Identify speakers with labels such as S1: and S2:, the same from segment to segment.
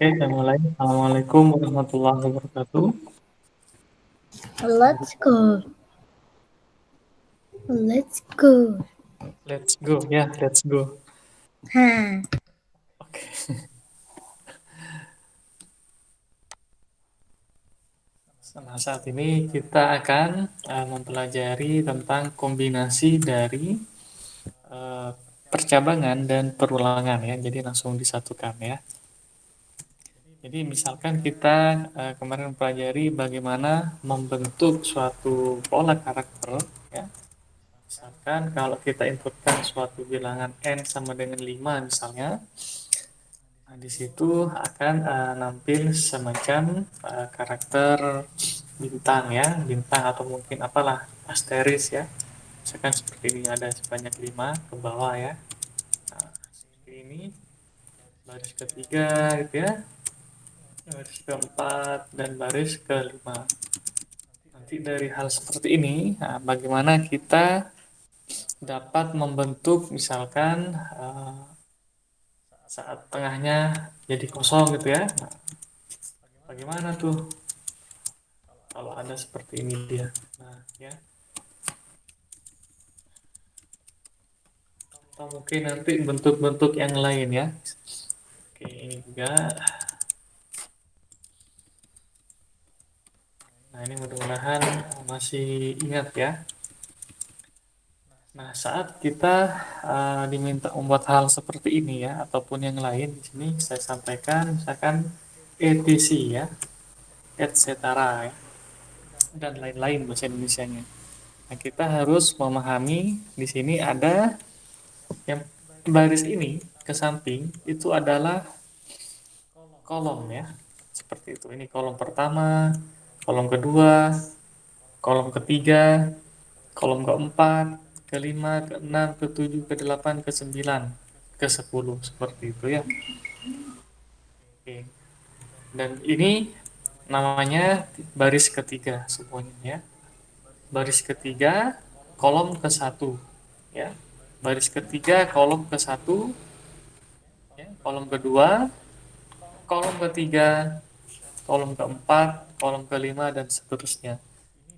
S1: Oke, kita mulai. Assalamualaikum warahmatullahi wabarakatuh.
S2: Let's go. Let's go.
S1: Let's go ya, let's go.
S2: Hah.
S1: Oke. Nah, saat ini kita akan mempelajari tentang kombinasi dari eh, percabangan dan perulangan ya. Jadi langsung disatukan ya. Jadi misalkan kita kemarin mempelajari bagaimana membentuk suatu pola karakter ya. Misalkan kalau kita inputkan suatu bilangan n sama dengan 5 misalnya. Nah, di situ akan nampil semacam karakter bintang ya, bintang atau mungkin apalah asteris ya. Misalkan seperti ini ada sebanyak 5 ke bawah ya. Nah, seperti ini baris ketiga gitu ya, baris keempat dan baris kelima. Nanti dari hal seperti ini, nah, bagaimana kita dapat membentuk misalkan saat tengahnya jadi kosong gitu ya. Nah, bagaimana tuh kalau ada seperti ini dia. Nah, ya. Atau mungkin nanti bentuk-bentuk yang lain ya. Oke, ini juga. Nah, ini mudah-mudahan masih ingat ya. Nah, saat kita diminta membuat hal seperti ini ya, ataupun yang lain di sini saya sampaikan misalkan etc ya, etc ya, dan lain-lain bahasa Indonesianya. Nah, kita harus memahami di sini ada yang baris ini ke samping itu adalah kolom ya. Seperti itu. Ini kolom pertama, kolom kedua, kolom ketiga, kolom keempat, kelima, keenam, ketujuh, kedelapan, kesembilan, kesepuluh seperti itu ya. Oke. Dan ini namanya baris ketiga semuanya ya. Baris ketiga, kolom ke satu ya. Baris ketiga, kolom ke satu, ya. Kolom kedua, kolom ketiga, kolom keempat, kolom kelima, dan seterusnya.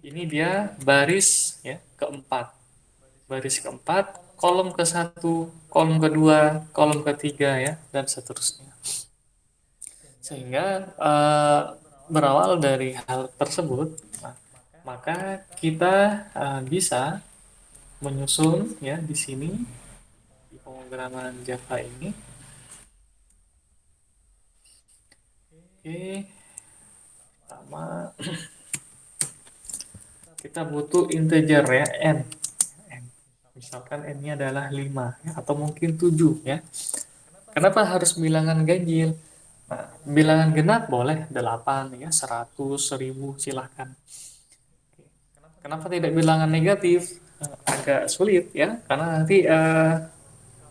S1: Ini dia baris ya keempat. Baris keempat, kolom ke satu, kolom kedua, kolom ketiga ya, dan seterusnya. Sehingga berawal dari hal tersebut, nah, maka kita bisa menyusun ya di sini di pemrograman Java ini. Oke, pertama kita butuh integer ya n. Misalkan n-nya adalah 5 ya, atau mungkin 7 ya. Kenapa harus bilangan ganjil? Nah, bilangan genap boleh 8 ya, 100, 1000 silahkan. Kenapa tidak bilangan negatif? Agak sulit ya, karena nanti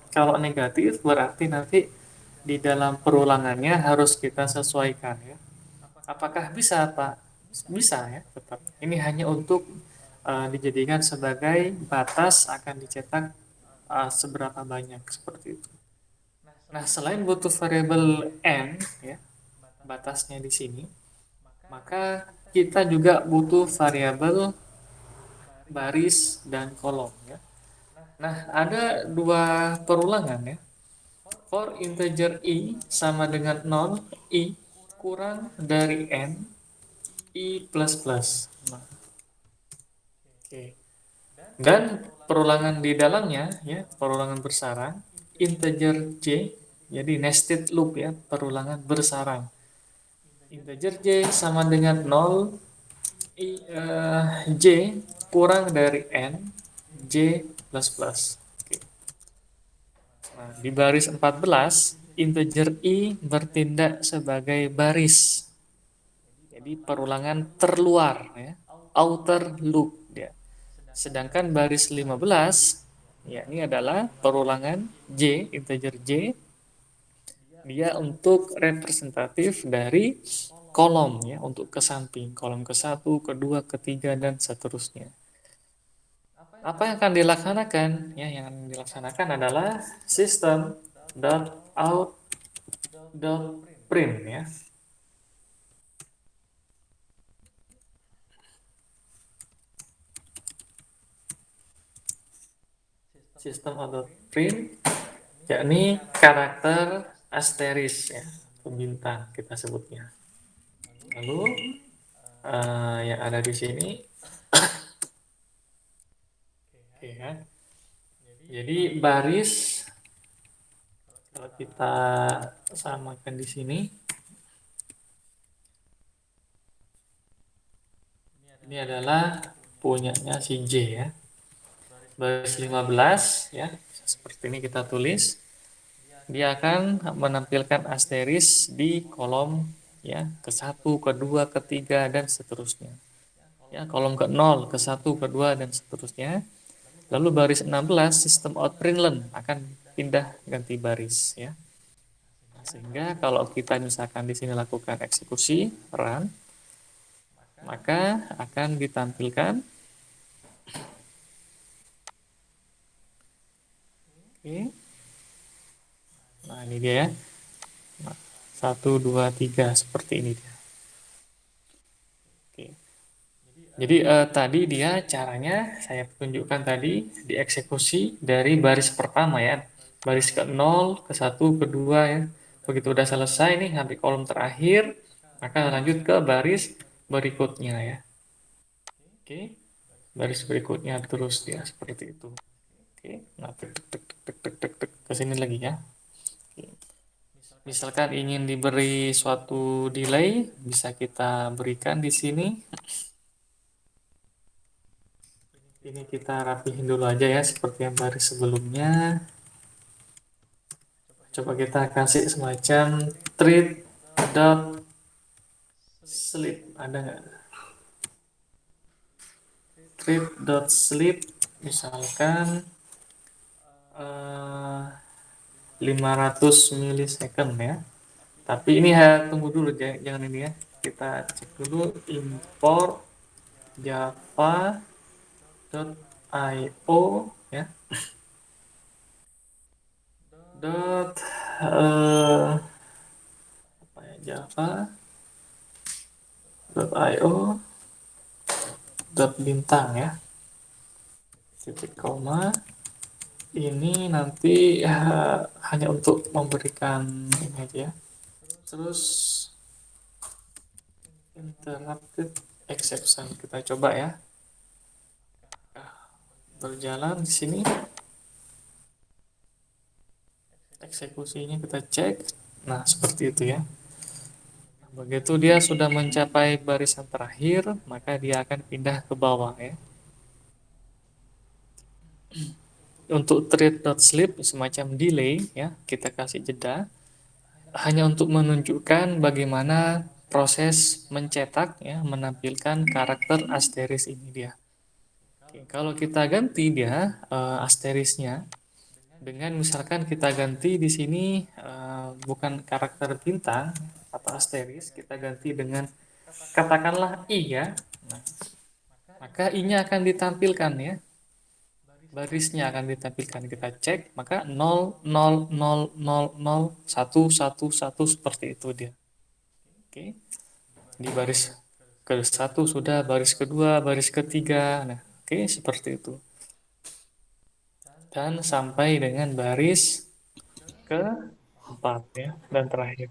S1: kalau negatif berarti nanti di dalam perulangannya harus kita sesuaikan ya. Apakah bisa, Pak? Bisa ya, tetap. Ini hanya untuk dijadikan sebagai batas akan dicetak seberapa banyak seperti itu. Nah, selain butuh variabel n ya, batasnya di sini, maka kita juga butuh variabel baris dan kolom ya. Nah, ada dua perulangan ya. For integer i sama dengan 0, i kurang dari n, i plus plus. Nah, oke. Dan perulangan di dalamnya ya, perulangan bersarang, integer j, jadi nested loop ya, perulangan bersarang. Integer j sama dengan 0, j kurang dari n, j plus plus. Oke. Nah, di baris 14, integer i bertindak sebagai baris. Jadi perulangan terluar ya, outer loop dia. Sedangkan baris 15 ya ini adalah perulangan j, integer j, dia untuk representatif dari kolom ya, untuk ke samping, kolom ke satu, kedua, ketiga, dan seterusnya. Apa yang akan dilaksanakan? Ya, yang dilaksanakan adalah system dot out dot print ya. Sistem auto print yakni karakter asteris ya, pembintang kita sebutnya. Lalu yang ada di sini, oke ya. Jadi baris kalau kita samakan di sini, ini adalah punyanya si J ya. Baris 15 ya, seperti ini kita tulis. Dia akan menampilkan asteris di kolom ya, ke-1, ke-2, ke-3 dan seterusnya. Ya, kolom ke-0, ke-1, ke-2 dan seterusnya. Lalu baris 16 sistem outprintln akan pindah ganti baris ya. Nah, sehingga kalau kita misalkan di sini lakukan eksekusi run, maka akan ditampilkan oke. Nah, ini dia ya. Nah, 1 2 3 seperti ini dia. Oke. Jadi tadi dia caranya saya tunjukkan tadi dieksekusi dari baris pertama ya. Baris ke-0, ke-1, ke-2 ya. Begitu udah selesai nih sampai kolom terakhir, maka lanjut ke baris berikutnya ya. Oke. Baris berikutnya terus ya seperti itu. Oke. Nah, tek tek tek tek tek tek tek ke sini lagi ya. Oke. Misalkan ingin diberi suatu delay, bisa kita berikan di sini. Ini kita rapihin dulu aja ya, seperti yang baris sebelumnya. Coba kita kasih semacam treat dot sleep, ada nggak? Treat dot sleep, misalkan 500 milisecond ya. Tapi ini tunggu dulu, jangan ini ya. Kita cek dulu import java.io ya. Dot apa ya, java.io dot bintang ya, titik koma. Ini nanti hanya untuk memberikan ini aja ya. Terus interrupted exception kita coba ya. Berjalan di sini. Eksekusinya kita cek. Nah, seperti itu ya. Begitu dia sudah mencapai barisan terakhir, maka dia akan pindah ke bawah ya. Untuk treat.sleep semacam delay ya, kita kasih jeda hanya untuk menunjukkan bagaimana proses mencetak ya, menampilkan karakter asteris ini dia. Oke, kalau kita ganti dia asterisnya dengan misalkan kita ganti di sini bukan karakter bintang atau asteris, kita ganti dengan katakanlah i ya. Nah, maka i-nya akan ditampilkan ya. Barisnya akan ditampilkan, kita cek, maka 0 0 0 0 0 1 1 1 seperti itu dia. Oke. Di baris ke-1 sudah, baris kedua, baris ketiga. Nah, oke, seperti itu. Dan sampai dengan baris ke-4 ya, dan terakhir.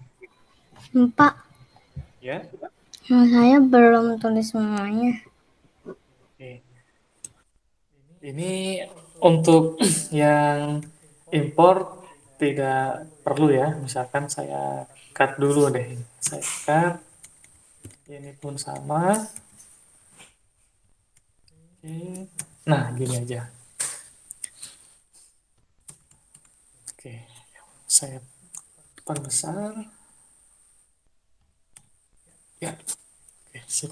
S2: Pak,
S1: Ya.
S2: saya belum tulis semuanya.
S1: Oke. Ini untuk yang import tidak perlu ya. Misalkan saya cut dulu deh. Saya cut. Ini pun sama. Oke. Nah, gini aja. Oke. Saya perbesar. Ya. Oke, sip.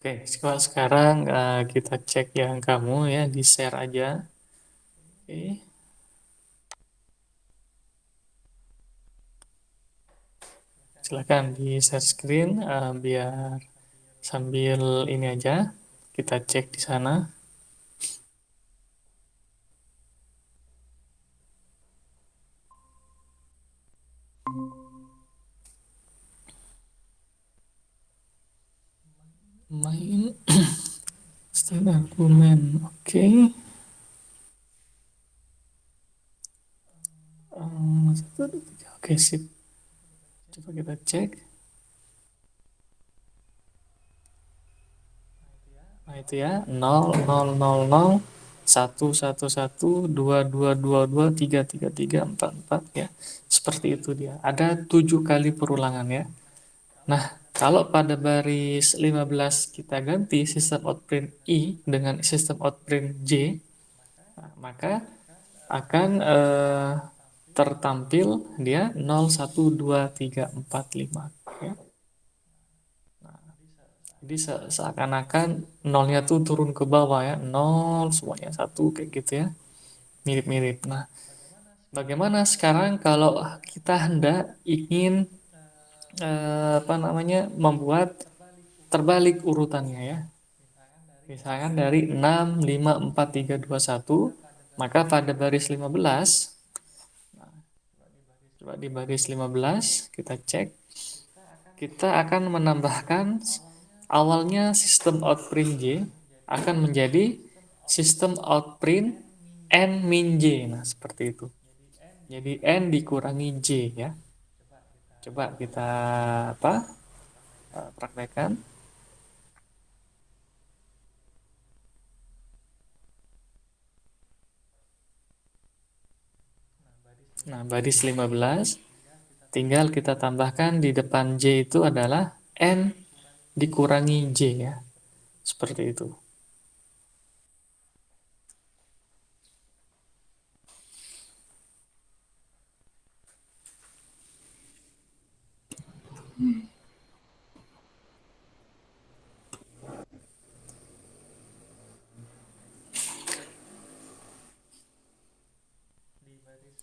S1: Oke, sekarang kita cek yang kamu ya, di share aja. Oke, silakan di share screen biar sambil ini aja kita cek di sana. Main string argumen, oke. Satu, dua, tiga. Oke, sip. Coba kita cek. Nah, itu ya, 0, 0, 0, 0, 1, 1, 1, 2, 2, 2, 2, 3, 3, 3, 4, 4 ya. Seperti itu dia. Ada 7 kali perulangan ya. Nah, kalau pada baris 15 kita ganti sistem outprint I dengan sistem outprint J, nah, maka akan tertampil dia 0, 1, 2, 3, 4, 5 ya. Jadi seakan-akan nolnya tuh turun ke bawah ya, 0 semuanya satu kayak gitu ya, mirip-mirip. Nah, bagaimana sekarang kalau kita hendak ingin apa namanya, membuat terbalik urutannya ya. Misalkan dari 6, 5, 4, 3, 2, 1, maka pada baris 15, coba di baris 15 kita cek, kita akan menambahkan awalnya sistem outprint J akan menjadi sistem outprint N min J. Nah, seperti itu. Jadi N dikurangi J ya. Coba kita apa? Praktekkan. Nah, baris 15 tinggal kita tambahkan di depan J itu adalah N dikurangi J ya. Seperti itu.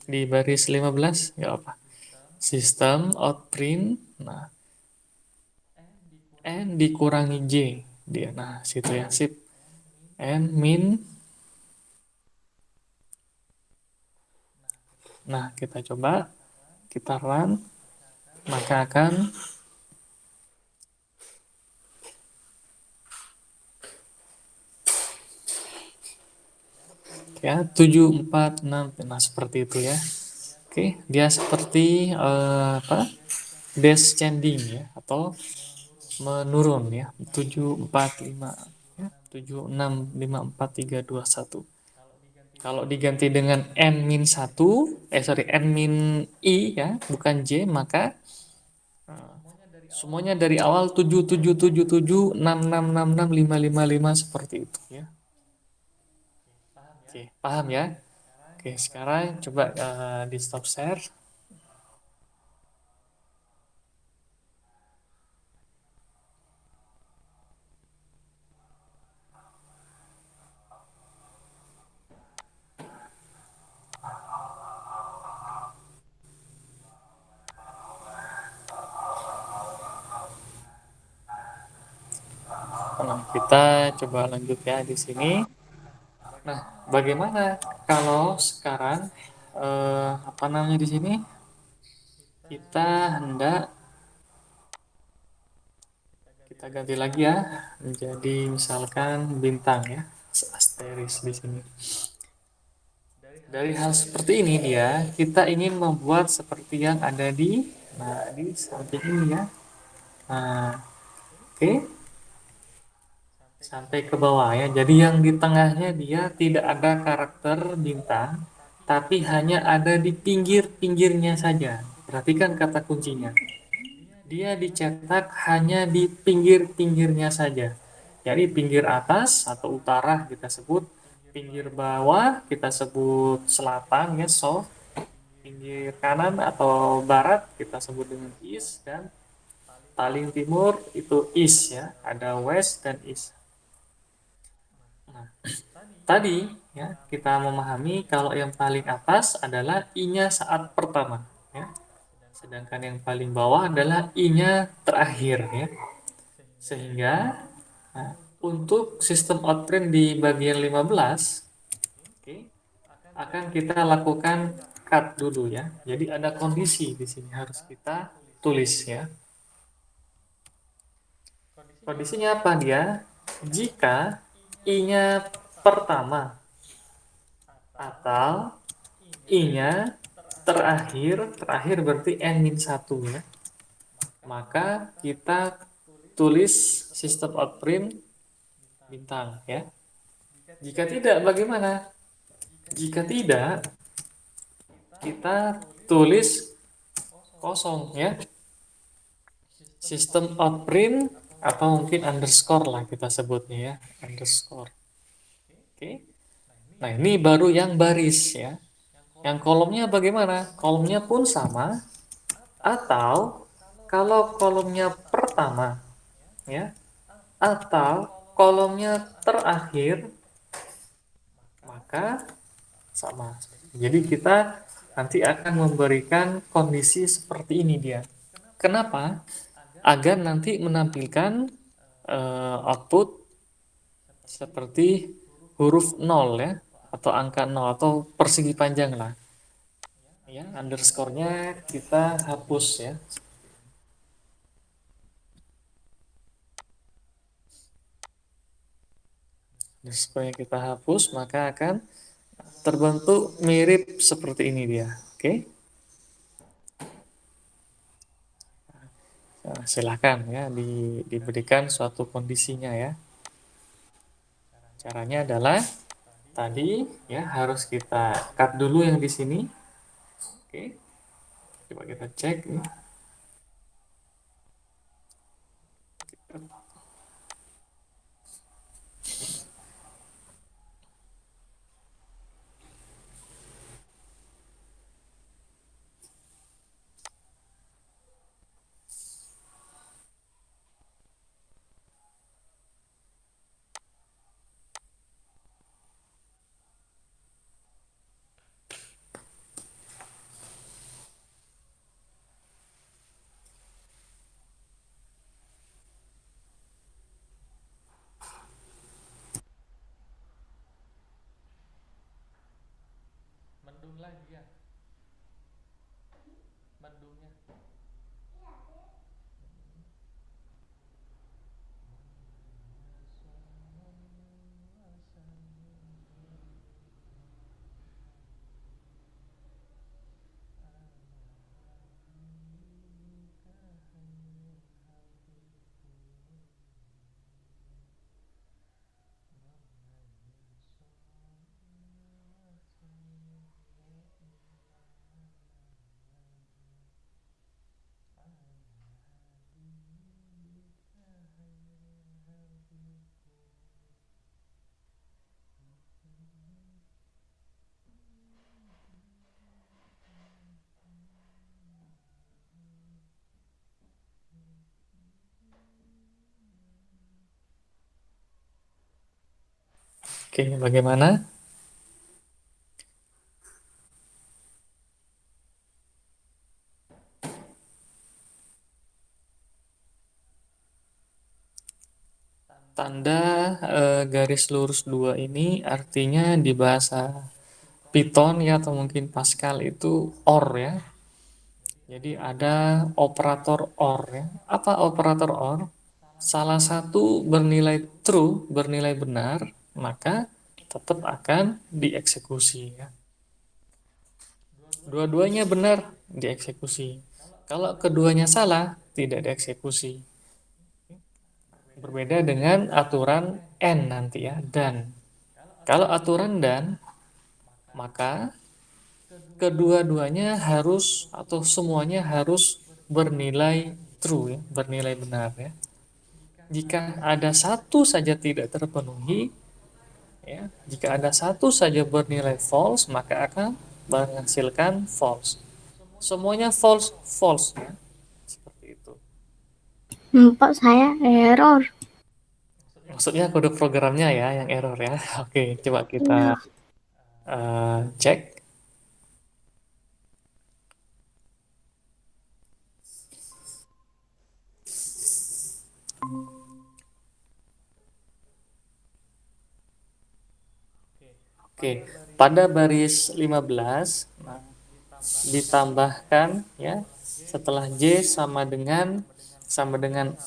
S1: Di baris 15 nggak apa. Sistem outprint, nah N dikurangi J dia. Nah, situ ya, sip. N min. Nah, kita coba, kita run, maka akan ya 7, 4, 6. Nah, seperti itu ya. Oke, dia seperti apa? Descending ya, atau menurun ya. 7, 4, 5 ya. 7, 6, 5, 4, 3, 2, 1. Kalau diganti dengan n-1, sorry, n-i ya, bukan j, maka semuanya dari awal 7, 7, 7, 7, 6, 6, 6, 6, 5, 5, 5 seperti itu ya. Oke, paham ya? Oke, sekarang coba di stop share. Nah, kita coba lanjut ya di sini. Nah, bagaimana kalau sekarang apa namanya di sini? Kita hendak kita ganti lagi ya menjadi misalkan bintang ya, asteris di sini. Dari hal seperti ini dia, kita ingin membuat seperti yang ada di samping ini ya. Nah, oke, sampai ke bawah ya. Jadi yang di tengahnya dia tidak ada karakter bintang, tapi hanya ada di pinggir-pinggirnya saja. Perhatikan kata kuncinya. Dia dicetak hanya di pinggir-pinggirnya saja. Jadi pinggir atas atau utara kita sebut, pinggir bawah kita sebut selatan ya, south, pinggir kanan atau barat kita sebut dengan east, dan paling timur itu east ya, ada west dan east. Nah, tadi ya kita memahami kalau yang paling atas adalah I-nya saat pertama ya. Sedangkan yang paling bawah adalah I-nya terakhir ya. Sehingga nah, untuk sistem outprint di bagian 15 oke, akan kita lakukan cut dulu ya. Jadi ada kondisi di sini harus kita tulis ya. Kondisinya apa dia? Jika I-nya pertama atau I-nya terakhir, terakhir berarti N-1 ya. Maka kita tulis sistem outprint bintang ya. Jika tidak bagaimana? Jika tidak, kita tulis kosong ya. Sistem outprint atau mungkin underscore lah kita sebutnya ya, underscore. Oke. Nah, ini baru yang baris ya. Yang kolomnya bagaimana? Kolomnya pun sama atau kalau kolomnya pertama ya atau kolomnya terakhir maka sama. Jadi kita nanti akan memberikan kondisi seperti ini dia. Kenapa? Agar nanti menampilkan output seperti huruf 0 ya, atau angka 0 atau persegi panjang lah. Ya, underscore-nya kita hapus ya. Underscore-nya kita hapus, maka akan terbentuk mirip seperti ini dia. Oke. Nah, silakan ya diberikan suatu kondisinya ya. Caranya adalah tadi ya harus kita cut dulu yang di sini. Oke. Coba kita cek nih. Mendung lagi ya. Mendungnya. Oke, bagaimana? Tanda garis lurus dua ini artinya di bahasa Python ya atau mungkin Pascal itu OR ya. Jadi ada operator OR ya. Apa operator OR? Salah satu bernilai true, bernilai benar, maka tetap akan dieksekusi ya. Dua-duanya benar, dieksekusi. Kalau keduanya salah, tidak dieksekusi. Berbeda dengan aturan N nanti ya, dan. Kalau aturan dan, maka kedua-duanya harus atau semuanya harus bernilai true ya, bernilai benar ya. Jika ada satu saja tidak terpenuhi, ya, jika ada satu saja bernilai false, maka akan menghasilkan false. Semuanya false, false ya. Seperti itu.
S2: Pak, saya error.
S1: Maksudnya kode programnya ya yang error ya. Oke, coba kita
S2: Iya.
S1: cek. Oke, pada baris 15, nah, ditambahkan ya setelah J sama dengan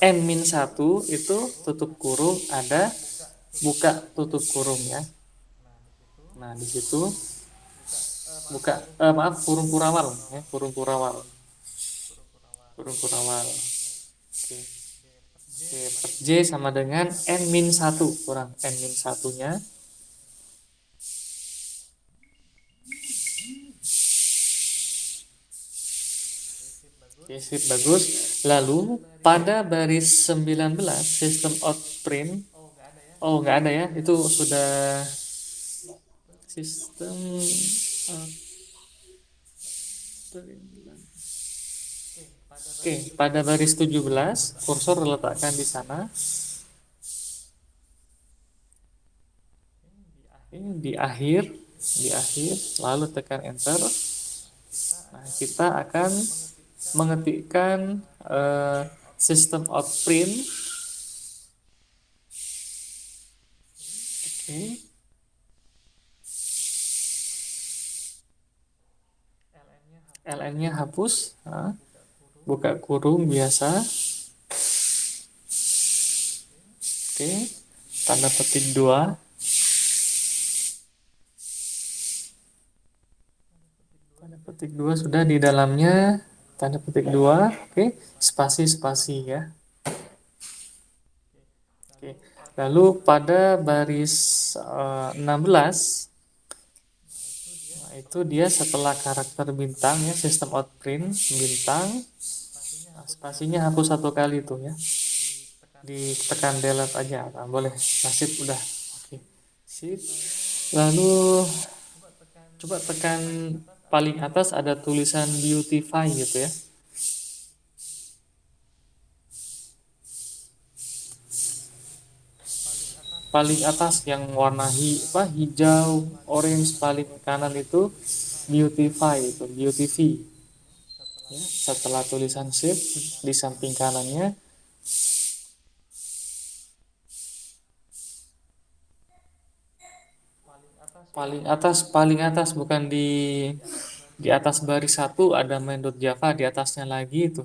S1: N-1 itu tutup kurung ada buka tutup kurung ya. Nah, di situ buka maaf kurung kurawal ya, kurung kurawal. Kurung kurawal. Oke. Oke, J sama dengan N-1 kurang N-1-nya. Oke, sip, bagus. Lalu pada baris 19 sistem out print. Oh, nggak ada ya. Itu sudah sistem out print. Oke, pada baris 17 kursor letakkan di sana. Oke, di akhir lalu tekan enter. Nah, kita akan mengetikkan sistem out print. Oke. LN-nya hapus, nah, buka kurung biasa. Oke, tanda petik 2. Tanda petik 2 sudah di dalamnya. Tanda petik 2. Oke, spasi-spasi ya. Oke. Lalu pada baris 16, nah, itu dia setelah karakter bintang ya, sistem out print bintang. Nah, spasinya hapus satu kali tuh ya. Ditekan delete aja, nah, boleh. Nasib udah. Oke. Sip. Lalu coba tekan paling atas ada tulisan beautify gitu ya. Paling atas yang warna hijau, orange paling kanan itu beautify itu, beautify. Ya, setelah tulisan save di samping kanannya. Paling atas bukan di atas baris satu ada main.java di atasnya lagi itu.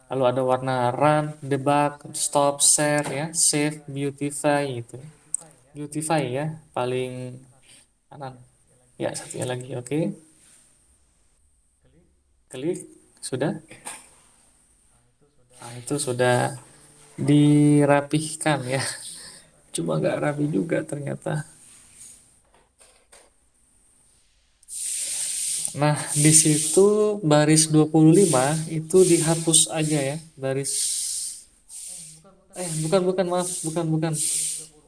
S1: Lalu ada warna run, debug, stop, share ya, save, beautify itu. Beautify ya, paling kanan. Ya, satunya lagi. Oke. Klik. Sudah? Nah, itu sudah dirapihkan ya. Cuma nggak rapi juga ternyata. Nah, di situ baris 25 itu dihapus aja ya. Bukan, maaf, bukan.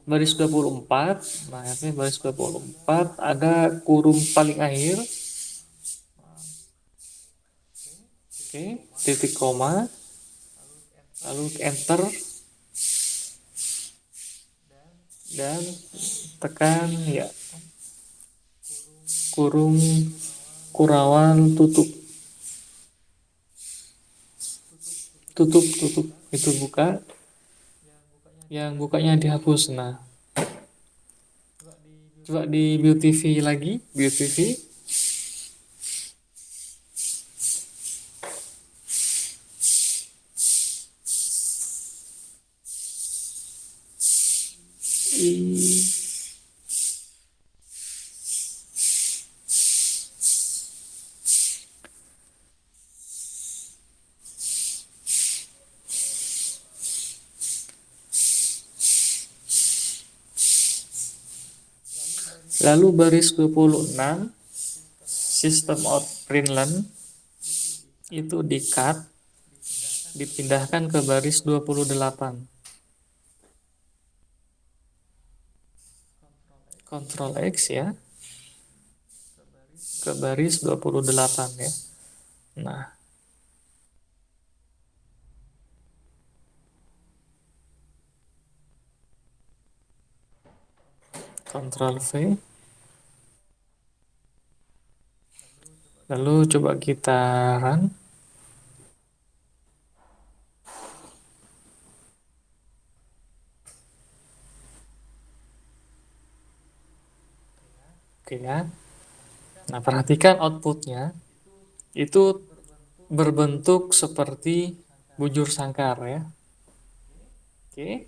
S1: Baris 24. Nah, ini baris 24 ada kurung paling akhir. Oke, titik koma. Lalu enter dan tekan ya kurung kurawan tutup tutup tutup itu buka, yang bukanya dihapus. Nah, coba di Beauty lagi, Beauty lalu baris 26 system out printlen itu di cut, dipindahkan ke baris 28. Ctrl X ya, ke baris 28 ya. Nah, Ctrl V. Lalu coba kita run. Oke ya. Nah, perhatikan outputnya itu berbentuk seperti bujur sangkar ya. Oke.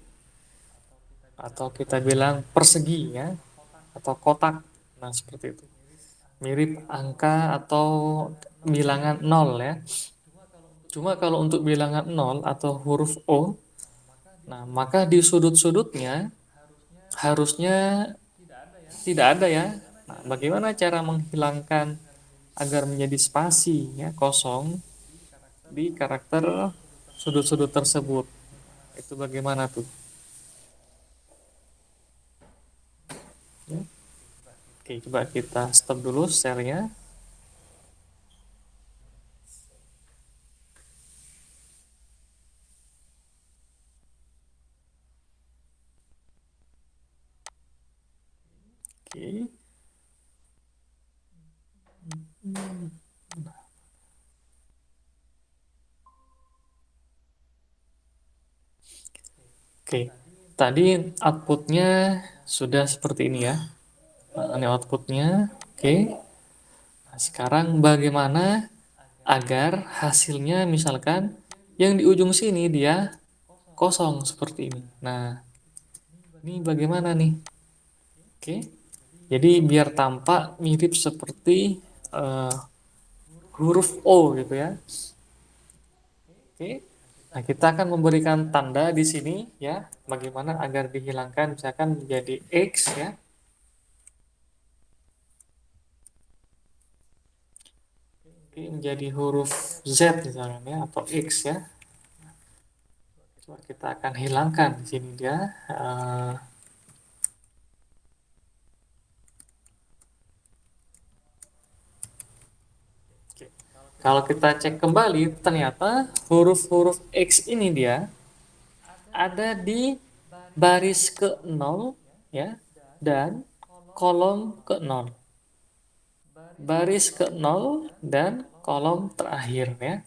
S1: Atau kita bilang persegi ya, atau kotak. Nah, seperti itu. Mirip angka atau bilangan 0 ya. Cuma kalau untuk bilangan 0 atau huruf O, nah maka di sudut-sudutnya harusnya tidak ada ya. Nah, bagaimana cara menghilangkan agar menjadi spasi ya, kosong di karakter sudut-sudut tersebut? Itu bagaimana tuh? Ya. Oke, coba kita stop dulu share-nya. Oke. Oke, tadi outputnya sudah seperti ini ya. Nah, ini outputnya. Oke. Nah, sekarang bagaimana agar hasilnya misalkan yang di ujung sini dia kosong seperti ini. Nah, ini bagaimana nih? Oke. Jadi biar tampak mirip seperti eh, huruf O gitu ya. Oke. Nah, kita akan memberikan tanda di sini ya, bagaimana agar dihilangkan misalkan menjadi X ya. Oke, menjadi huruf Z misalnya ya, atau X ya. Coba kita akan hilangkan di sini dia. Oke. Kalau kita cek kembali, ternyata huruf-huruf X ini dia ada di baris ke-0 ya, dan kolom ke-0. Baris ke-0 dan kolom terakhir ya.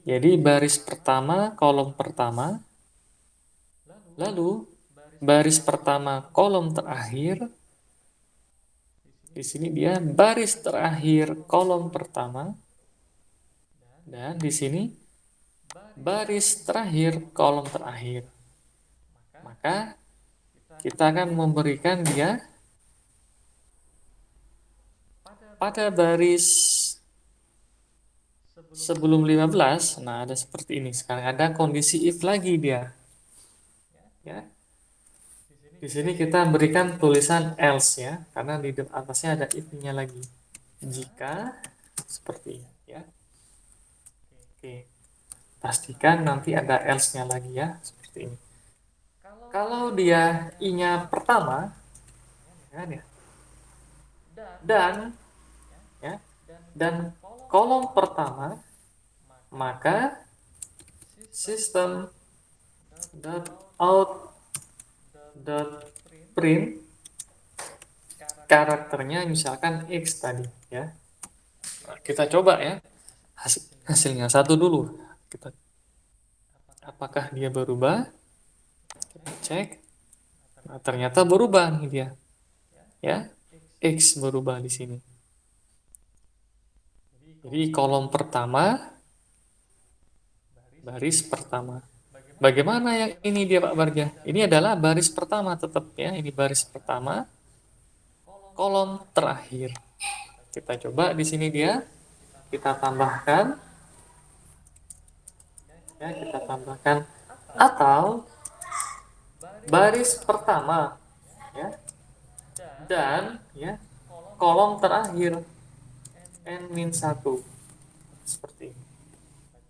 S1: Jadi baris pertama, kolom pertama, lalu baris pertama, kolom terakhir. Di sini dia baris terakhir, kolom pertama, dan di sini baris terakhir, kolom terakhir. Maka kita akan memberikan dia pada baris sebelum 15. Nah, ada seperti ini. Sekarang ada kondisi if lagi dia. Ya. Di sini kita berikan tulisan else ya, karena di atasnya ada if-nya lagi. Jika seperti ini ya. Oke. Pastikan nanti ada else-nya lagi ya, seperti ini. Kalau dia i-nya pertama, ya, dan ya, dan kolom pertama, maka system out dot print karakternya misalkan X tadi ya. Nah, kita coba ya hasilnya satu dulu. Kita apakah dia berubah? Kita cek. Nah, ternyata berubah nih dia. Ya, X berubah di sini. Jadi kolom pertama, baris pertama. Bagaimana yang ini dia Pak Barja? Ini adalah baris pertama tetap ya. Ini baris pertama, kolom terakhir. Kita coba di sini dia. Kita tambahkan ya, kita tambahkan atau baris pertama ya dan ya kolom terakhir n-1 seperti ini.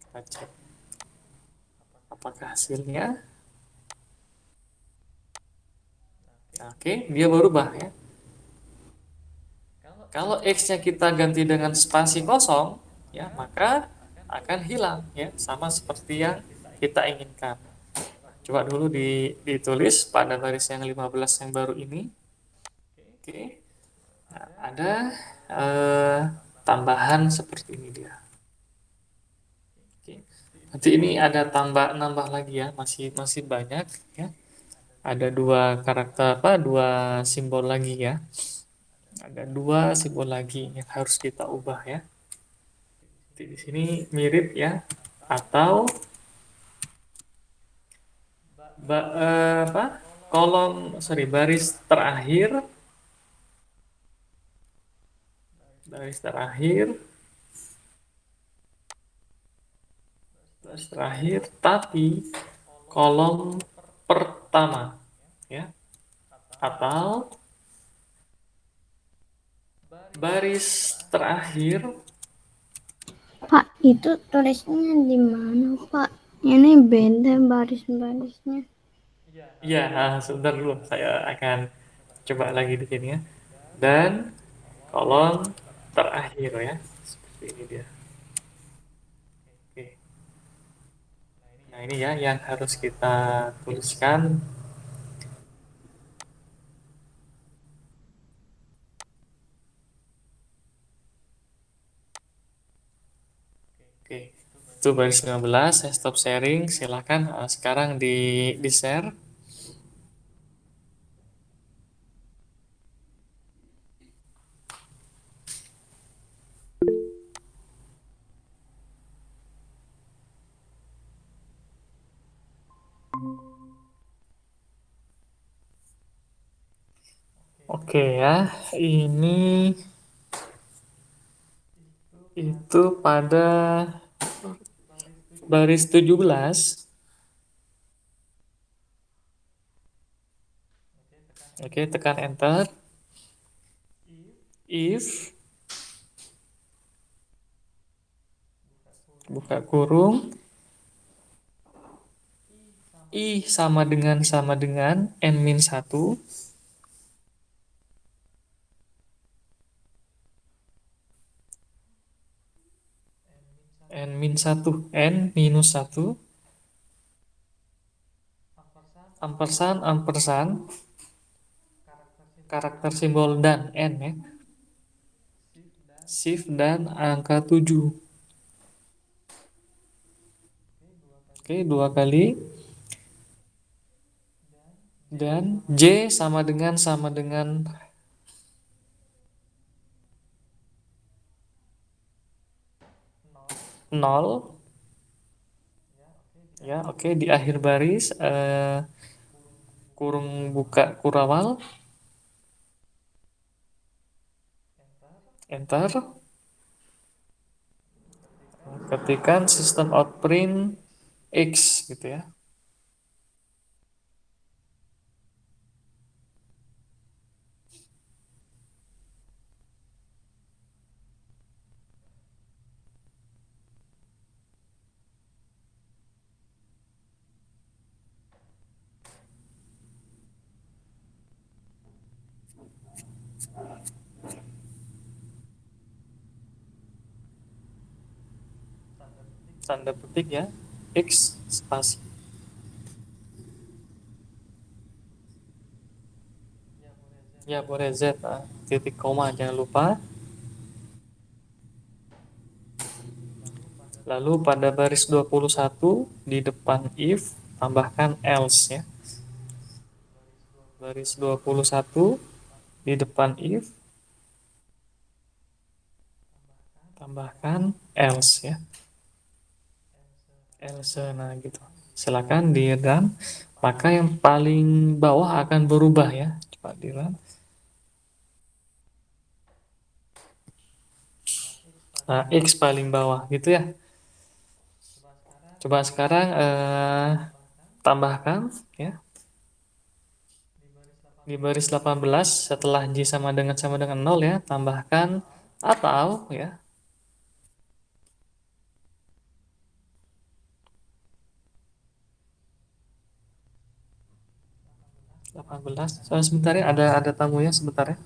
S1: Kita cek apakah hasilnya. Nah, oke, dia berubah ya. Kalau X-nya kita ganti dengan spasi kosong, ya, maka akan hilang ya, sama seperti yang kita inginkan. Coba dulu ditulis pada baris yang 15 yang baru ini. Oke. Nah, ada eh, tambahan seperti ini dia. Oke. Nanti ini ada nambah lagi ya, masih masih banyak ya. Ada dua karakter apa? Dua simbol lagi ya. Ada dua simbol lagi yang harus kita ubah ya. Di sini mirip ya. Atau apa? Baris terakhir, baris terakhir, baris terakhir, tapi kolom pertama ya. Atau baris terakhir.
S2: Pak, itu tulisnya di mana, Pak? Ini beda baris-barisnya.
S1: Ya, sebentar dulu. Saya akan coba lagi di sini ya. Dan kolom terakhir ya. Seperti ini dia. Oke. Nah, ini ya yang harus kita tuliskan. Oke. Itu baris 15. Saya stop sharing. Silakan sekarang di-share. Oke ya. Ini itu pada baris 17. Oke, tekan enter. If buka kurung I sama dengan n-1 n-1 n-1 ampersand ampersand karakter simbol dan n ya. Shift dan angka 7. Oke, dua kali. Dan J sama dengan 0 ya. Oke, di akhir baris kurung buka kurawal, enter. Ketikkan system out print X gitu ya. Tanda petik ya, X spasi. Ya, boleh Z, titik koma jangan lupa. Lalu pada baris 21 di depan if tambahkan else ya. Baris 21 di depan if tambahkan else ya. Else, nah gitu. Silakan di run. Maka yang paling bawah akan berubah ya. Coba di run. Nah, X paling bawah gitu ya. Coba sekarang tambahkan ya. Di baris 18 setelah J sama dengan 0 ya, tambahkan atau ya 18. Sebentar ya, ada tamunya sebentar ya.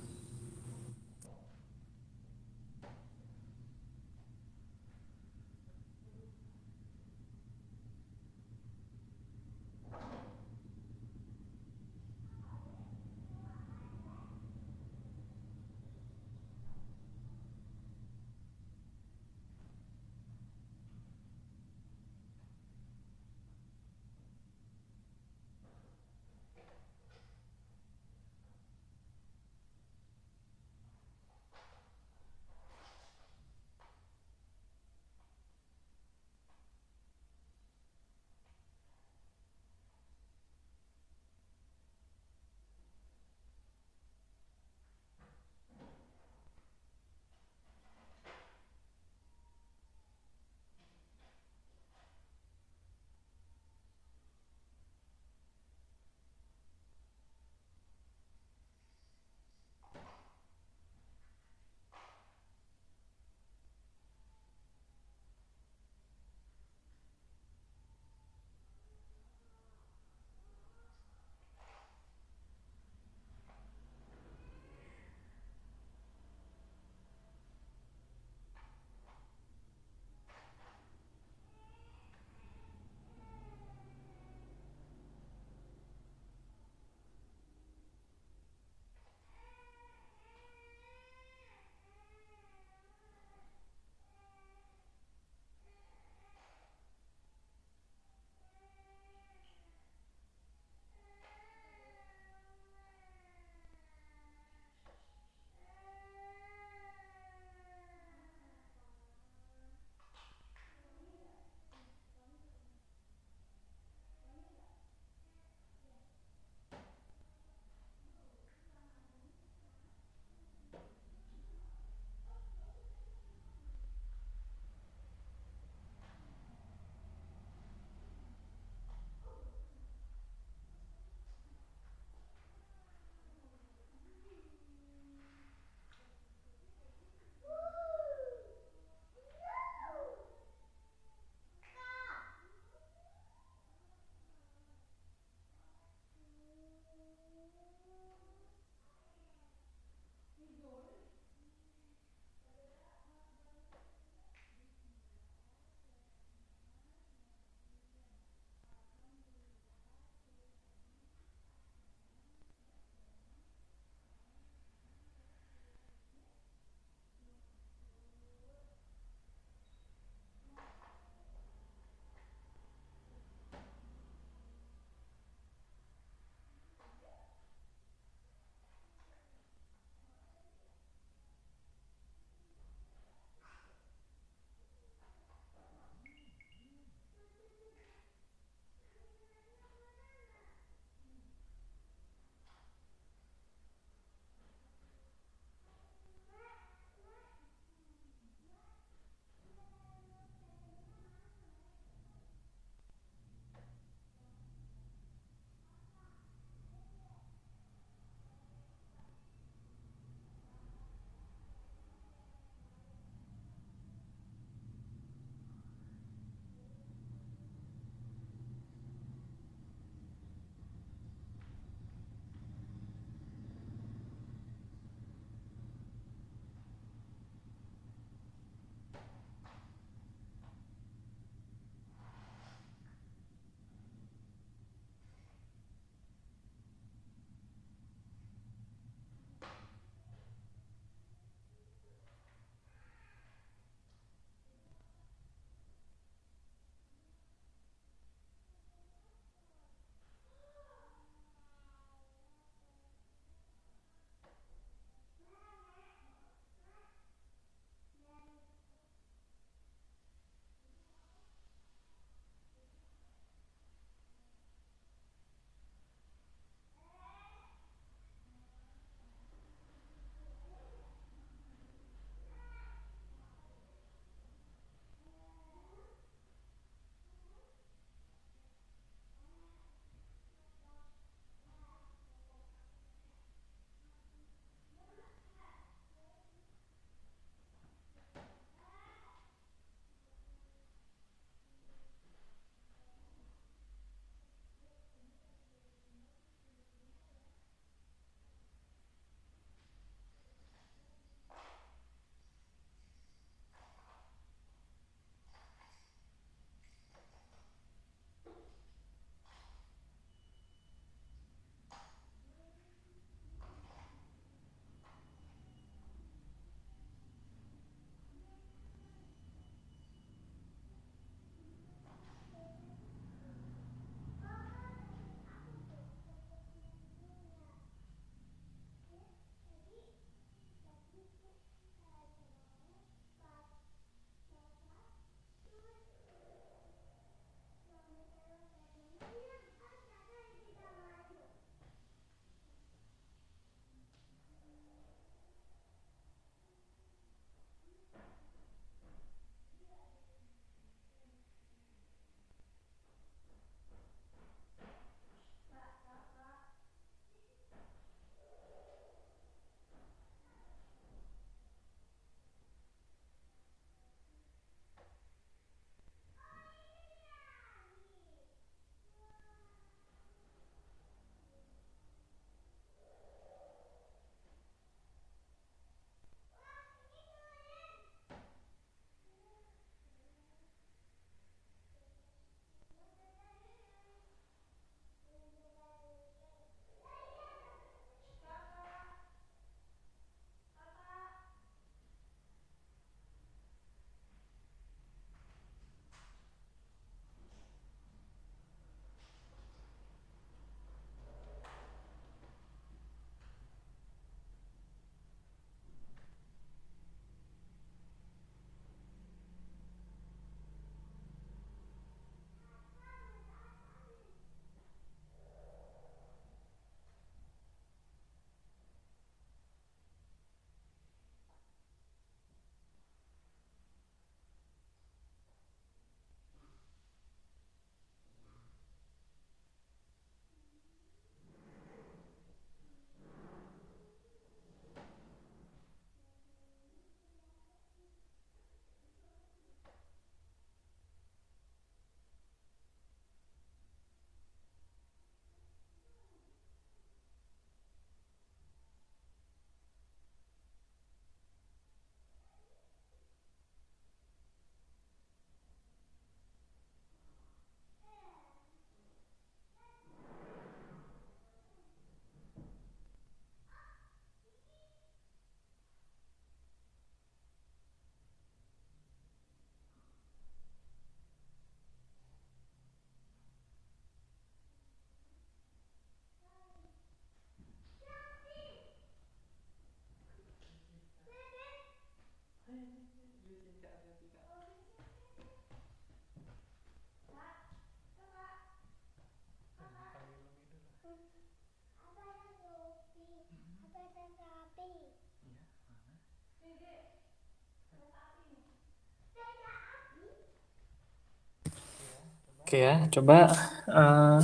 S1: Oke ya, coba eh,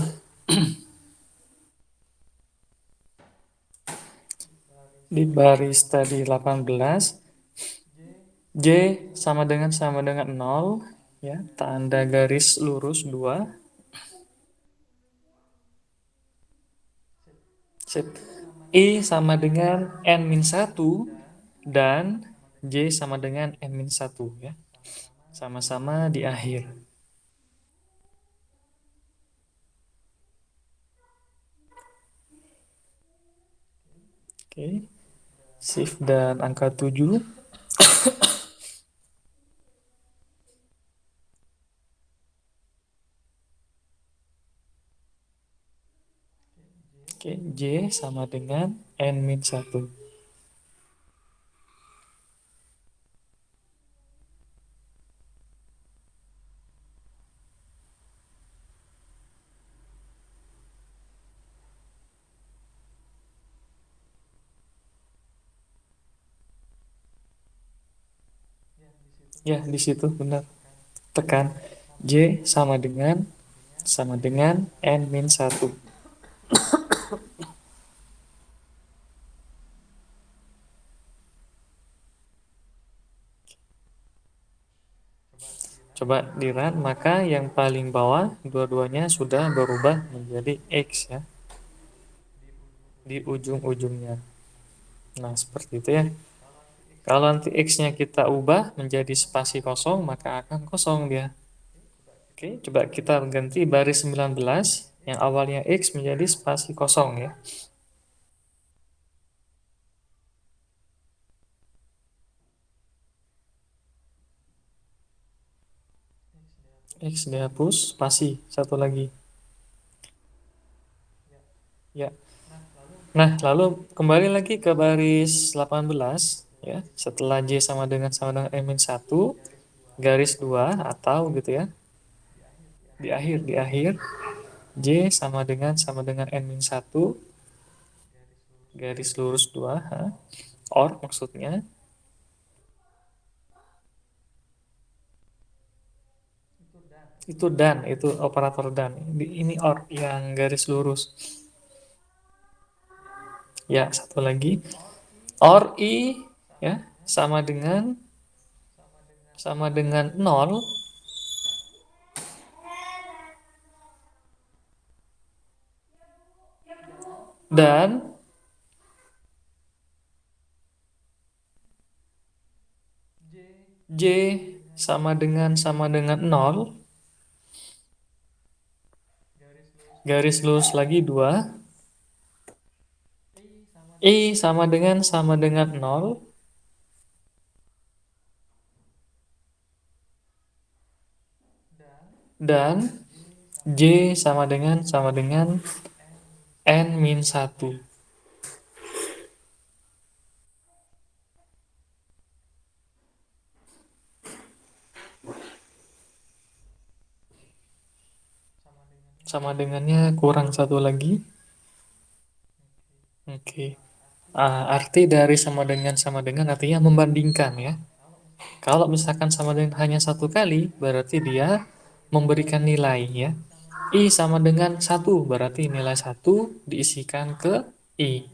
S1: di baris tadi 18, J sama dengan nol, ya, tanda garis lurus 2. Sip. I sama dengan N-1 dan J sama dengan N-1 ya. Sama-sama di akhir. Oke. Shift dan angka 7. Oke, J sama dengan N-1. Ya, di situ benar. Tekan J sama dengan N-1. Coba di run, maka yang paling bawah dua-duanya sudah berubah menjadi X ya, di ujung-ujungnya. Nah, seperti itu ya. Kalau nanti X-nya kita ubah menjadi spasi kosong, maka akan kosong dia. Oke, coba kita ganti baris 19, yang awalnya X menjadi spasi kosong ya. X dihapus, spasi, satu lagi. Ya. Nah, lalu kembali lagi ke baris 18 ya. Setelah J sama dengan M-1, garis 2 atau gitu ya. Di akhir J sama dengan N-1, garis lurus 2, or maksudnya. Itu operator dan. Ini or yang garis lurus. Ya, satu lagi. Or I ya sama dengan nol, dan J sama dengan nol, garis lurus lagi 2, I sama dengan nol, dan J sama dengan N-1. Sama dengannya kurang satu lagi. Oke. Arti dari sama dengan artinya membandingkan ya. Kalau misalkan sama dengan hanya satu kali, berarti dia memberikan nilai ya. I sama dengan 1, berarti nilai 1 diisikan ke I.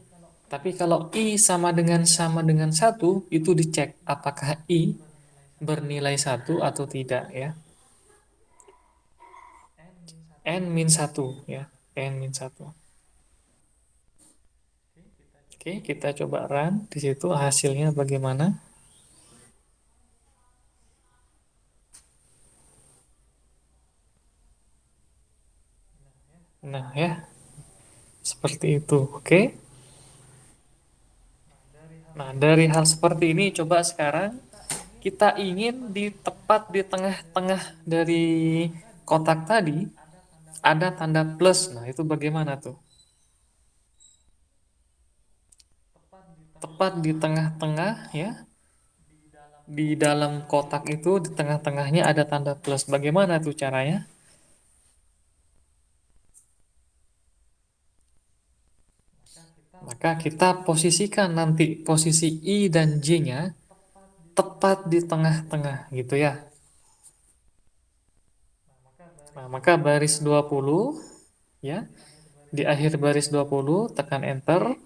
S1: Tapi kalau I sama dengan 1, itu dicek apakah I bernilai 1 atau tidak ya. N-1 ya. N-1. Oke, kita coba run. Di situ hasilnya bagaimana? Nah ya, seperti itu. Oke. Nah, dari hal seperti ini coba sekarang kita ingin tepat di tengah-tengah dari kotak tadi ada tanda plus. Nah, itu bagaimana tuh? Tepat di tengah-tengah ya. Di dalam kotak itu di tengah-tengahnya ada tanda plus. Bagaimana tuh caranya? Maka kita posisikan nanti posisi I dan J-nya tepat di tengah-tengah gitu ya. Nah, maka baris 20 ya, di akhir baris 20 tekan enter.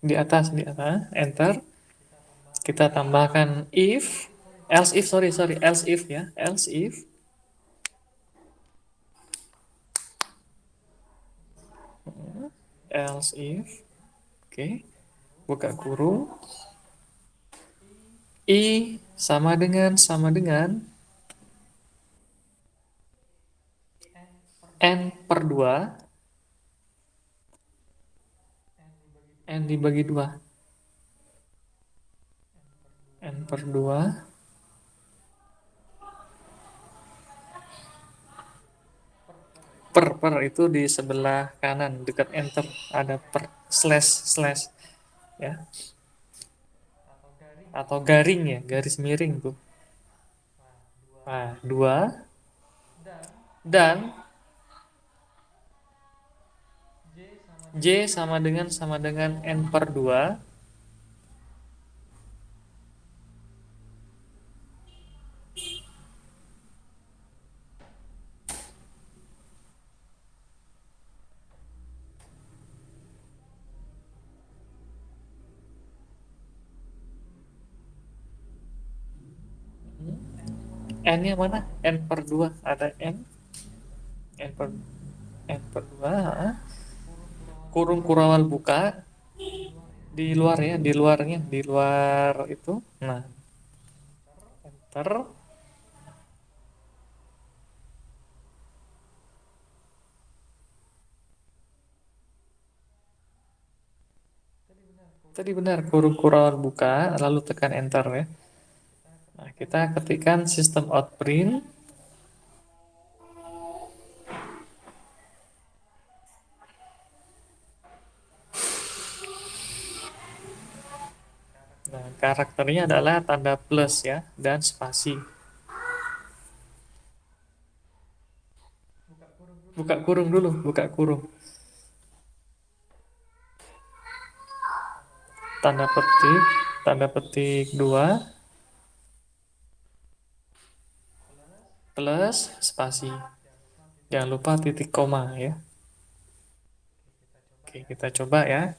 S1: Di atas enter. Kita tambahkan if, else if, sorry, else if ya, else if, oke, buka kurung, I sama dengan N per 2, N dibagi 2, N per 2, per itu di sebelah kanan dekat enter ada per slash ya, atau garing ya, garis miring tuh. Nah, 2 dan J sama dengan N per 2. N-nya mana? N per 2. Ada N per N per 2. Kurung kurawal buka di luar ya, di luarnya, di luar itu. Nah, enter. Tadi benar, kurung kurawal buka, lalu tekan enter ya. Nah, kita ketikkan sistem out print. Nah, karakternya adalah tanda plus ya, dan spasi. Buka kurung dulu, buka kurung. Tanda petik 2 plus spasi. Jangan lupa titik koma ya. Oke, kita coba ya.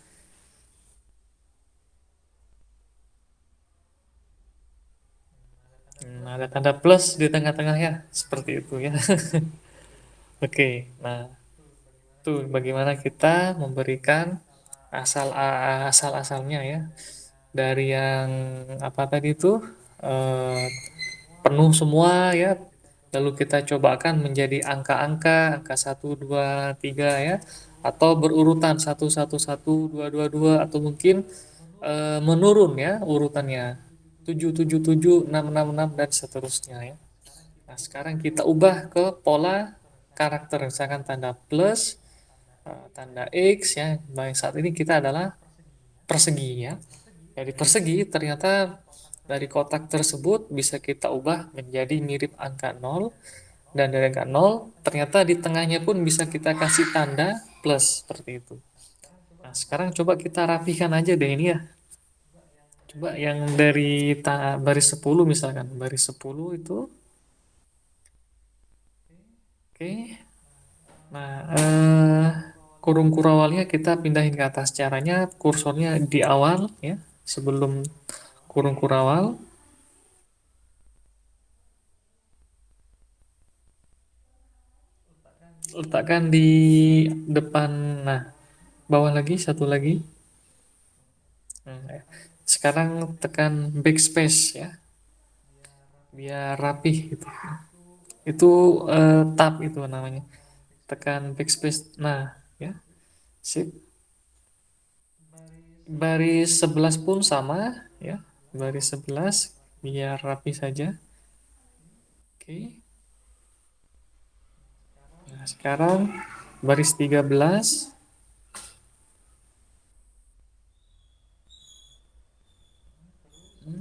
S1: Ada tanda plus di tengah-tengah ya, seperti itu ya. Oke, nah tuh bagaimana kita memberikan asal-asalnya ya, dari yang apa tadi itu, eh, penuh semua ya, lalu kita cobakan menjadi angka-angka, angka 1, 2, 3 ya, atau berurutan 1, 1, 1, 2, 2, 2, atau mungkin menurun ya urutannya, 7, 7, 7, 6, 6, 6 dan seterusnya ya. Nah, sekarang kita ubah ke pola karakter, misalkan tanda plus, tanda X ya. Nah, saat ini kita adalah persegi ya. Dari persegi ternyata dari kotak tersebut bisa kita ubah menjadi mirip angka 0, dan dari angka 0 ternyata di tengahnya pun bisa kita kasih tanda plus seperti itu. Nah, sekarang coba kita rapikan aja deh ini ya. Coba yang dari baris 10 misalkan, baris 10 itu. Oke. Nah, kurung kurawalnya kita pindahin ke atas. Caranya kursornya di awal ya, sebelum kurung kurawal. Letakkan di depan, nah, bawah lagi, satu lagi. Ya. Sekarang tekan backspace ya, biar rapih gitu. Itu tab itu namanya. Tekan backspace. Nah, ya. Sip. Baris 11 pun sama ya. Baris 11 biar rapi saja. Oke. Nah, sekarang baris 13.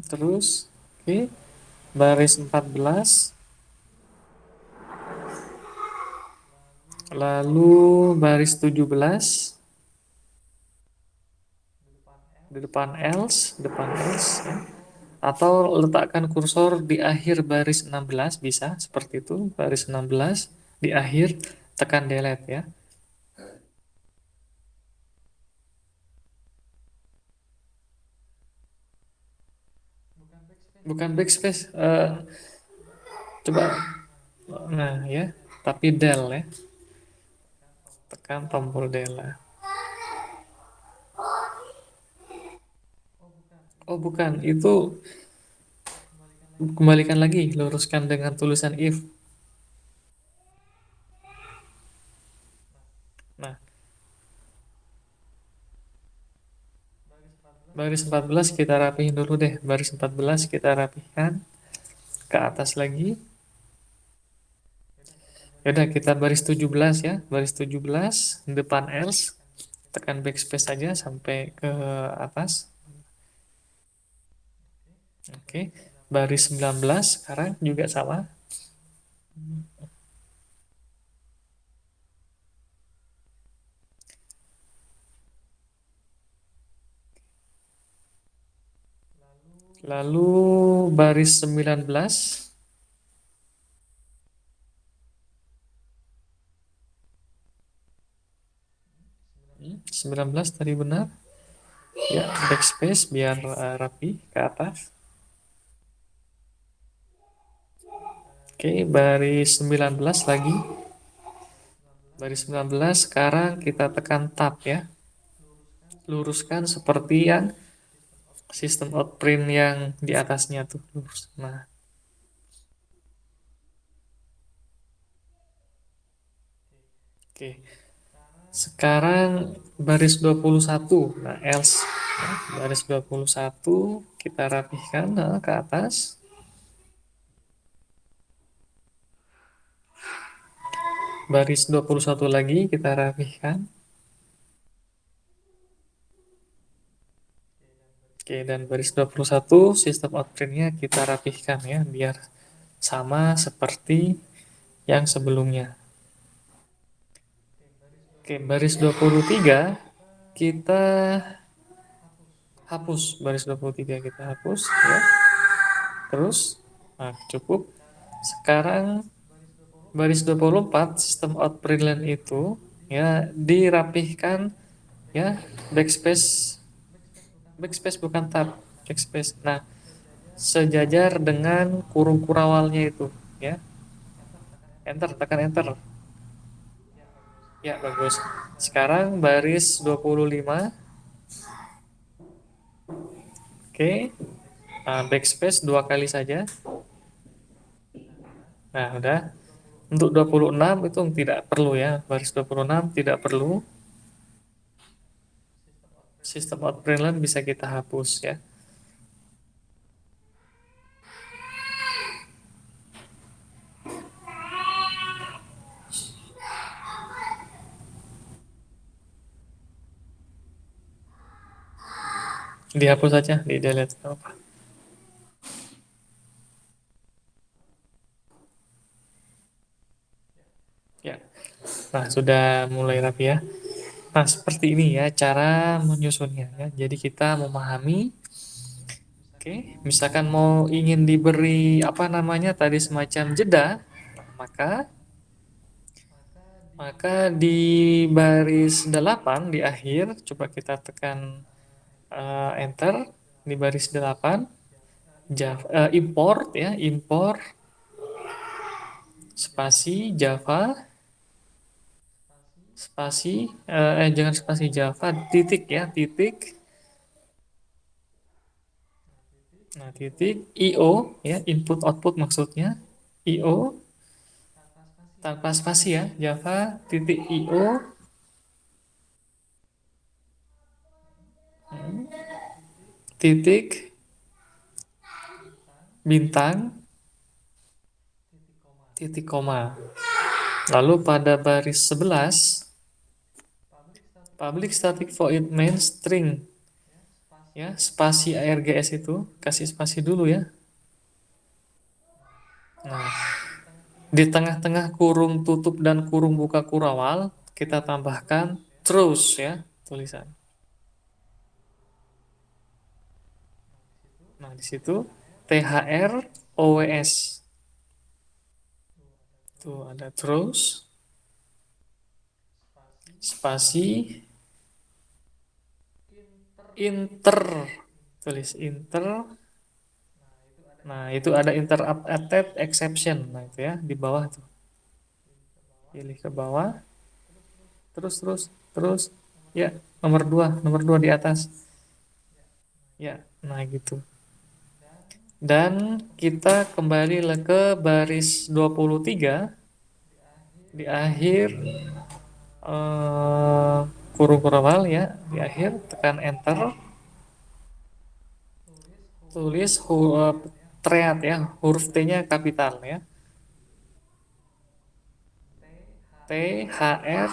S1: Terus, oke, baris 14, lalu baris 17, depan else, ya. Atau letakkan kursor di akhir baris 16, bisa seperti itu, baris 16 di akhir, tekan delete ya. Bukan backspace, coba, nah ya, tapi del ya, tekan tombol del. Oh bukan, itu kembalikan lagi, luruskan dengan tulisan if. Nah, baris 14 kita rapihin dulu deh. Baris 14 kita rapihkan ke atas lagi. Yaudah, kita baris 17 ya. Baris 17 depan else, tekan backspace saja sampai ke atas. Oke. Baris 19 sekarang juga sama. Lalu baris 19, 19 tadi benar. Ya, backspace biar rapi ke atas. Oke, baris 19 lagi. Baris 19 sekarang kita tekan tab ya. Luruskan seperti yang sistem outprint yang di atasnya tuh lurus. Nah, oke. Sekarang baris 21. Nah, else ya, baris 21 kita rapihkan ke atas. Baris 21 lagi kita rapihkan. Oke, dan baris 21 sistem outprintnya kita rapihkan ya, biar sama seperti yang sebelumnya. Oke, baris 23 kita hapus. Baris 23 kita hapus ya. Terus, nah cukup. Sekarang baris 24 sistem outprint itu ya dirapihkan ya, backspace, backspace bukan tab, backspace. Nah, sejajar dengan kurung kurawalnya itu ya. Enter, tekan enter. Ya, bagus. Sekarang baris 25. Oke. Nah, backspace 2 kali saja. Nah, udah. Untuk 26 itu tidak perlu ya. Baris 26 tidak perlu. Sistem outprint bisa kita hapus ya. Dihapus saja, di delete apa. Ya. Nah, sudah mulai rapi ya. Nah, seperti ini ya cara menyusunnya ya. Jadi kita memahami, oke, misalkan mau ingin diberi apa namanya tadi semacam jeda, maka di baris 8 di akhir coba kita tekan enter di baris 8 Java, import ya, import spasi Java spasi jangan spasi Java, titik ya, titik, nah titik io ya, input output maksudnya, io tanpa spasi ya, Java titik io titik bintang titik koma. Lalu pada baris 11 public static void main string ya, spasi ARGS itu kasih spasi dulu ya. Nah, di tengah-tengah kurung tutup dan kurung buka kurawal kita tambahkan terus ya tulisan. Nah, di situ THR OWS. Tuh ada terus spasi inter, tulis inter. Nah, itu ada interrupted exception. Nah, itu ya di bawah tuh. Pilih ke bawah, terus terus terus. Ya, nomor dua di atas. Ya, nah gitu. Dan kita kembali ke baris 23 di akhir eh, kurung kurawal ya, di akhir tekan enter, tulis treat ya, huruf T-nya kapital ya. T H R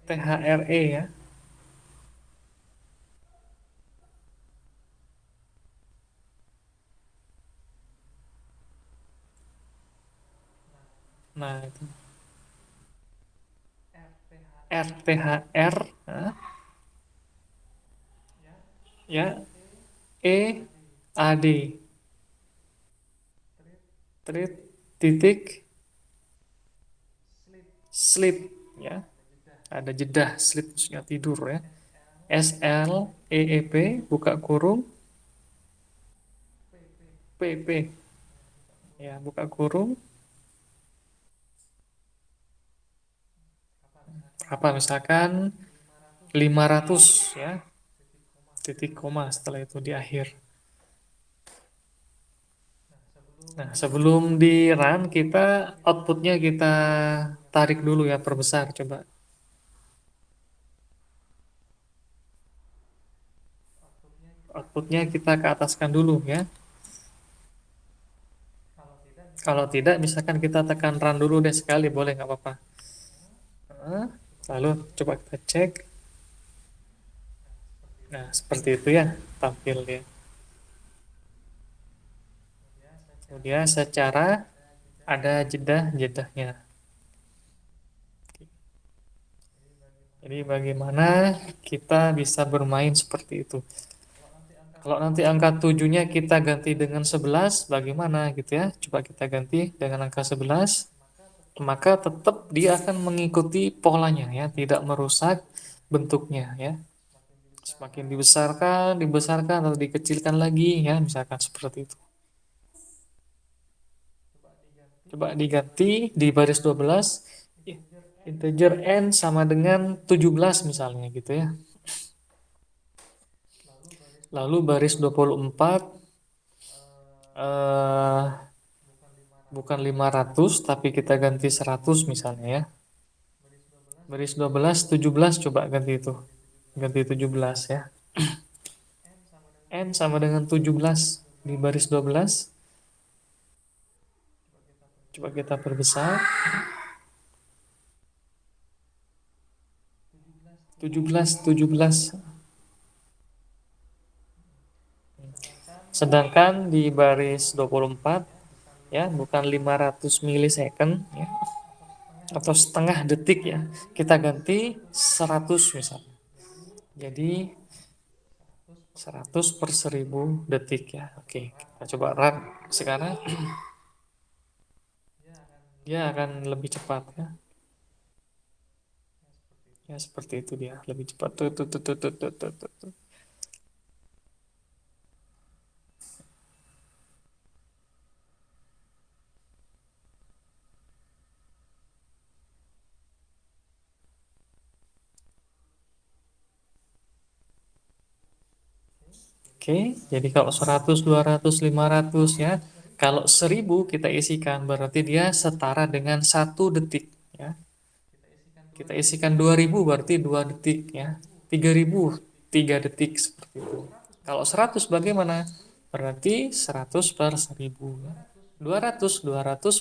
S1: THRE ya. Nah, itu RTHR ya, EAD treat titik sleep ya. Ada jeda sleep maksudnya tidur ya. SLEEP buka kurung PP ya, buka kurung apa misalkan 500 ya, titik koma setelah itu di akhir. Nah, sebelum di run kita outputnya kita tarik dulu ya, perbesar coba. Outputnya kita ke ataskan dulu ya. Kalau tidak, misalkan kita tekan run dulu deh sekali, boleh nggak apa-apa. Nah, lalu coba kita cek. Nah, seperti itu ya tampil dia. Kemudian secara ada jeda-jedahnya. Jadi bagaimana kita bisa bermain seperti itu. Kalau nanti angka 7-nya kita ganti dengan 11, bagaimana gitu ya. Coba kita ganti dengan angka 11, maka tetap dia akan mengikuti polanya ya, tidak merusak bentuknya ya. Semakin dibesarkan, dibesarkan atau dikecilkan lagi ya, misalkan seperti itu. Coba diganti di baris 12, integer n sama dengan 17 misalnya gitu ya. Lalu baris 24 eh, bukan 500 tapi kita ganti 100 misalnya ya. Baris 12 17 coba ganti itu. Ganti 17 ya. N sama dengan 17 di baris 12. Coba kita perbesar. 17. Sedangkan di baris 24 ya, bukan 500 milisecond ya, atau setengah detik ya. Kita ganti 100 misalnya. Jadi 100 per 1000 detik ya. Oke, kita coba run sekarang. Dia akan lebih cepat ya. Ya seperti itu dia, lebih cepat. Tuh. Oke, jadi kalau 100, 200, 500 ya. Kalau 1000 kita isikan berarti dia setara dengan 1 detik ya. Kita isikan 2000 berarti 2 detik ya. 3000 3 detik seperti itu. Kalau 100 bagaimana? Berarti 100 per 1000 ya. 200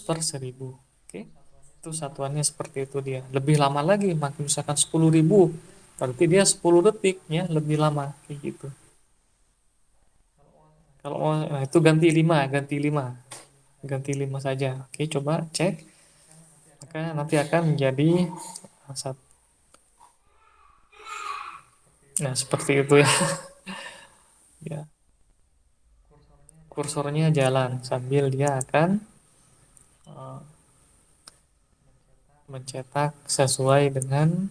S1: per 1000. Oke. Itu satuannya seperti itu dia. Lebih lama lagi, makin misalkan 10.000 berarti dia 10 detik ya, lebih lama kayak gitu. Kalau nah itu ganti 5 saja. Oke, coba cek, maka nanti akan menjadi satu. Nah, seperti itu ya. Ya, kursornya jalan sambil dia akan eh, mencetak sesuai dengan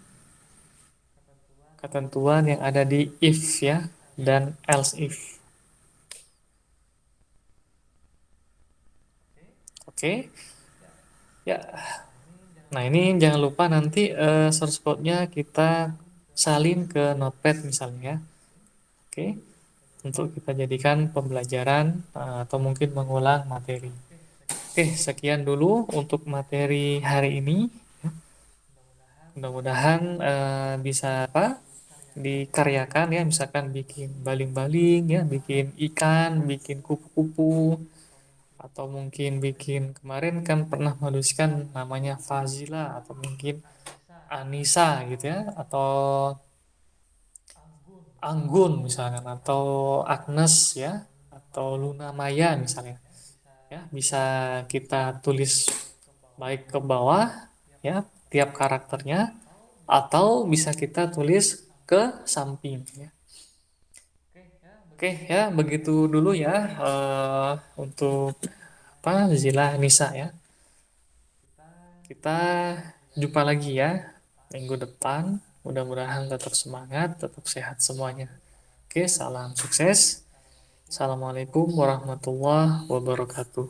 S1: ketentuan yang ada di if ya dan else if. Oke. Ya, nah ini jangan lupa nanti source code-nya kita salin ke Notepad misalnya ya. Oke, untuk kita jadikan pembelajaran atau mungkin mengulang materi. Oke, sekian dulu untuk materi hari ini. Mudah-mudahan bisa apa? Dikaryakan ya, misalkan bikin baling-baling ya, bikin ikan, bikin kupu-kupu, atau mungkin bikin kemarin kan pernah menuliskan namanya Fazila atau mungkin Anissa gitu ya, atau Anggun misalkan, atau Agnes ya, atau Luna Maya misalnya ya, bisa kita tulis baik ke bawah ya tiap karakternya, atau bisa kita tulis ke samping ya. Oke ya, begitu dulu ya untuk apa Zila Nisa ya. Kita jumpa lagi ya minggu depan. Mudah-mudahan tetap semangat, tetap sehat semuanya. Oke, salam sukses. Assalamualaikum warahmatullahi wabarakatuh.